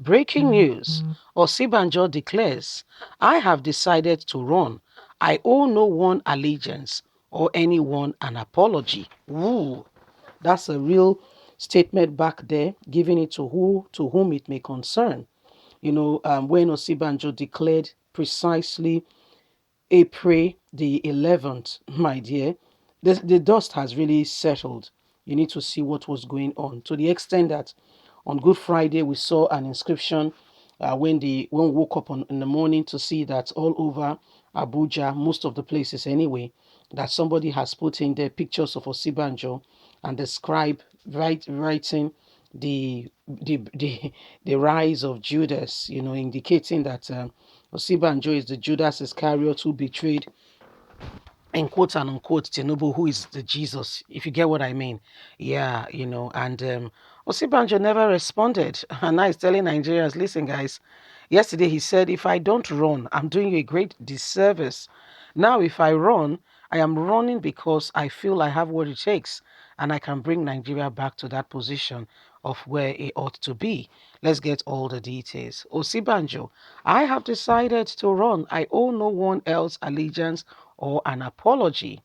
Breaking news. Osinbajo declares, I have decided to run. I owe no one allegiance or anyone an apology. Ooh, that's a real statement back there, giving it to whom it may concern. When Osinbajo declared precisely April the 11th, my dear, the dust has really settled. You need to see what was going on to the extent that on Good Friday we saw an inscription when we woke up in the morning to see that all over Abuja, most of the places anyway, that somebody has put in their pictures of Osinbajo and the scribe writing the rise of Judas, indicating that Osinbajo is the Judas Iscariot who betrayed, in quote and unquote, Tinubu, who is the Jesus, if you get what I mean. Yeah, and Osinbajo never responded. And now he's telling Nigerians, listen, guys, yesterday he said, if I don't run, I'm doing you a great disservice. Now, if I run, I am running because I feel I have what it takes and I can bring Nigeria back to that position of where it ought to be. Let's get all the details. Osinbajo, I have decided to run. I owe no one else allegiance or an apology.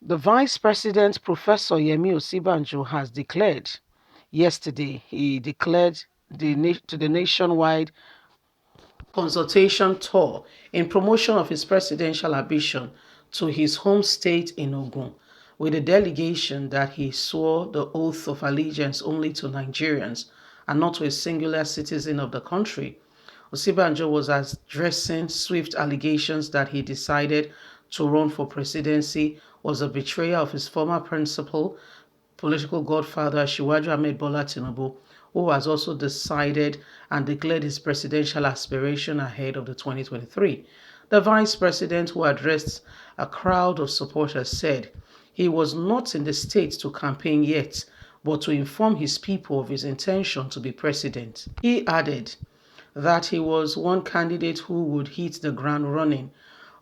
The Vice President, Professor Yemi Osinbajo, has declared yesterday, he declared to the nationwide consultation tour in promotion of his presidential ambition to his home state in Ogun, with a delegation that he swore the oath of allegiance only to Nigerians and not to a singular citizen of the country. Osinbajo was addressing swift allegations that he decided to run for presidency was a betrayal of his former principal, political godfather Shiwaju Ahmed Bola Tinubu, who has also decided and declared his presidential aspiration ahead of the 2023. The vice president, who addressed a crowd of supporters, said he was not in the state to campaign yet, but to inform his people of his intention to be president. He added that he was one candidate who would hit the ground running.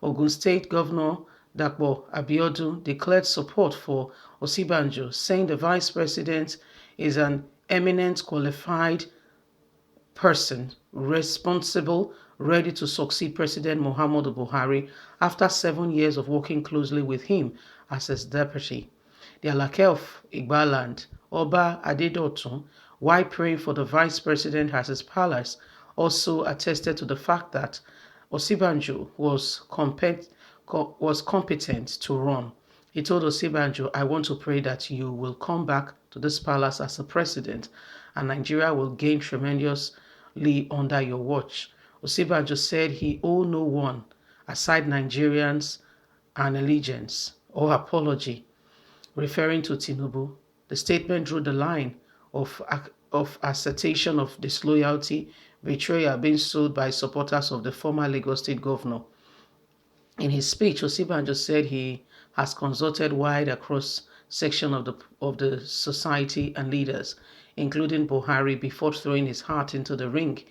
Ogun State Governor Dapo Abiodun declared support for Osinbajo, saying the vice president is an eminent qualified person, responsible, ready to succeed President Muhammadu Buhari after 7 years of working closely with him as his deputy. The Alake of Igbaland, Oba Adedotun, while praying for the vice president at his palace, also attested to the fact that Osinbajo was competent to run. He told Osinbajo, I want to pray that you will come back to this palace as a president and Nigeria will gain tremendously under your watch. Osinbajo said he owed no one, aside Nigerians, an allegiance or apology. Referring to Tinubu, the statement drew the line of assertion of disloyalty, betrayal being sold by supporters of the former Lagos State governor. In his speech, Osinbajo said he has consulted wide across section of the society and leaders, including Buhari, before throwing his heart into the ring.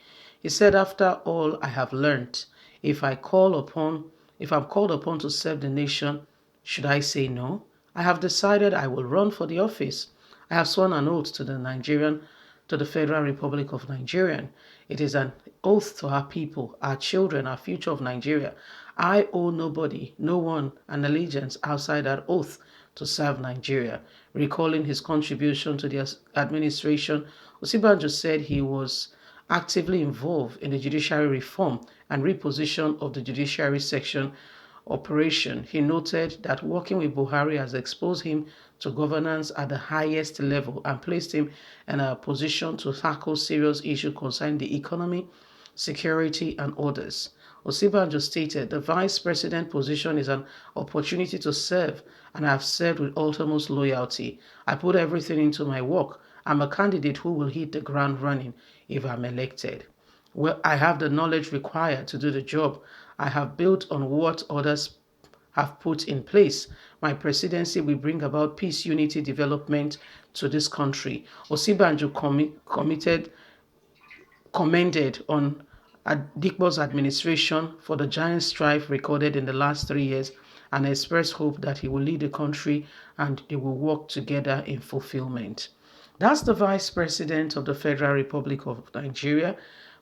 He said, after all I have learnt, if I'm called upon to serve the nation, should I say no? I have decided I will run for the office. I have sworn an oath to the Federal Republic of Nigeria. It is an oath to our people, our children, our future of Nigeria. I owe nobody, no one, an allegiance outside that oath to serve Nigeria. Recalling his contribution to the administration, Osinbajo said he was actively involved in the judiciary reform and reposition of the judiciary section operation. He noted that working with Buhari has exposed him to governance at the highest level and placed him in a position to tackle serious issues concerning the economy, security, and others. Osinbajo stated, the vice president position is an opportunity to serve, and I have served with utmost loyalty. I put everything into my work. I'm a candidate who will hit the ground running if I'm elected. Well, I have the knowledge required to do the job. I have built on what others have put in place. My presidency will bring about peace, unity, development to this country. Osinbajo commended on Dikbo's administration for the giant strife recorded in the last 3 years and expressed hope that he will lead the country and they will work together in fulfillment. That's the Vice President of the Federal Republic of Nigeria,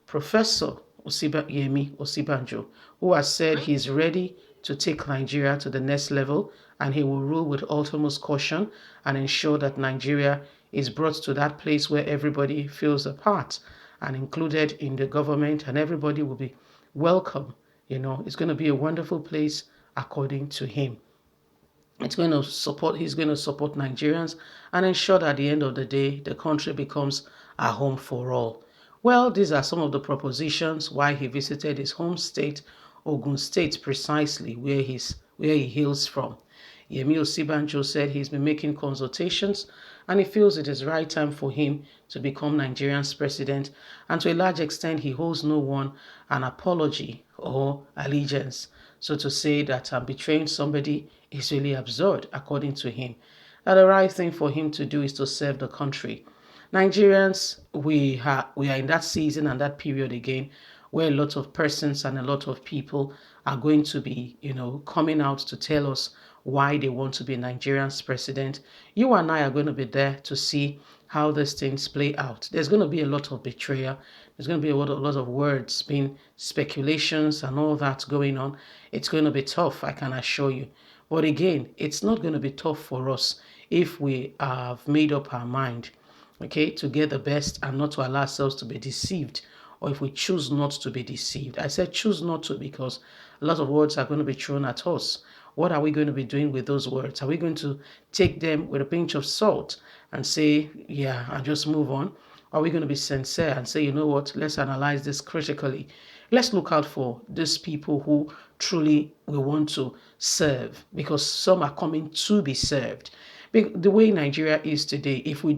Professor Osinbajo, who has said he's ready to take Nigeria to the next level and he will rule with utmost caution and ensure that Nigeria is brought to that place where everybody feels a part and included in the government and everybody will be welcome. It's going to be a wonderful place according to him. He's going to support Nigerians and ensure that at the end of the day, the country becomes a home for all. Well, these are some of the propositions why he visited his home state, Ogun State, precisely where he hails from. Yemi Osinbajo said he's been making consultations and he feels it is right time for him to become Nigeria's president, and to a large extent he owes no one an apology or allegiance. So to say that betraying somebody is really absurd, according to him. That the right thing for him to do is to serve the country. Nigerians, we are in that season and that period again where a lot of persons and a lot of people are going to be, coming out to tell us why they want to be Nigerian's president. You and I are going to be there to see how these things play out. There's going to be a lot of betrayal. There's going to be a lot of words being speculations and all that going on. It's going to be tough, I can assure you. But again, it's not going to be tough for us if we have made up our mind, okay, to get the best and not to allow ourselves to be deceived, or if we choose not to be deceived. I said choose not to because a lot of words are going to be thrown at us. What are we going to be doing with those words? Are we going to take them with a pinch of salt and say, yeah, and just move on? Are we going to be sincere and say, you know what, let's analyze this critically. Let's look out for these people who truly we want to serve, because some are coming to be served. The way Nigeria is today, if we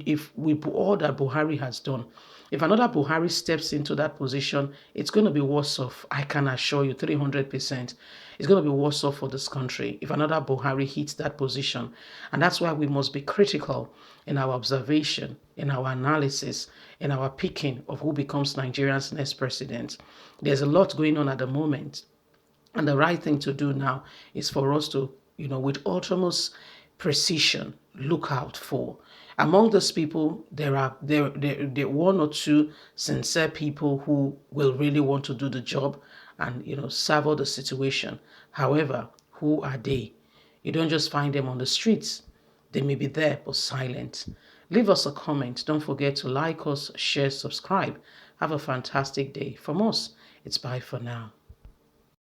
all that Buhari has done, if another Buhari steps into that position, it's going to be worse off. I can assure you 300%. It's going to be worse off for this country if another Buhari hits that position. And that's why we must be critical in our observation, in our analysis, in our picking of who becomes Nigeria's next president. There's a lot going on at the moment. And the right thing to do now is for us to, with utmost precision, look out for. Among those people, there are one or two sincere people who will really want to do the job and, serve the situation. However, who are they? You don't just find them on the streets. They may be there but silent. Leave us a comment. Don't forget to like us, share, subscribe. Have a fantastic day. From us, it's bye for now.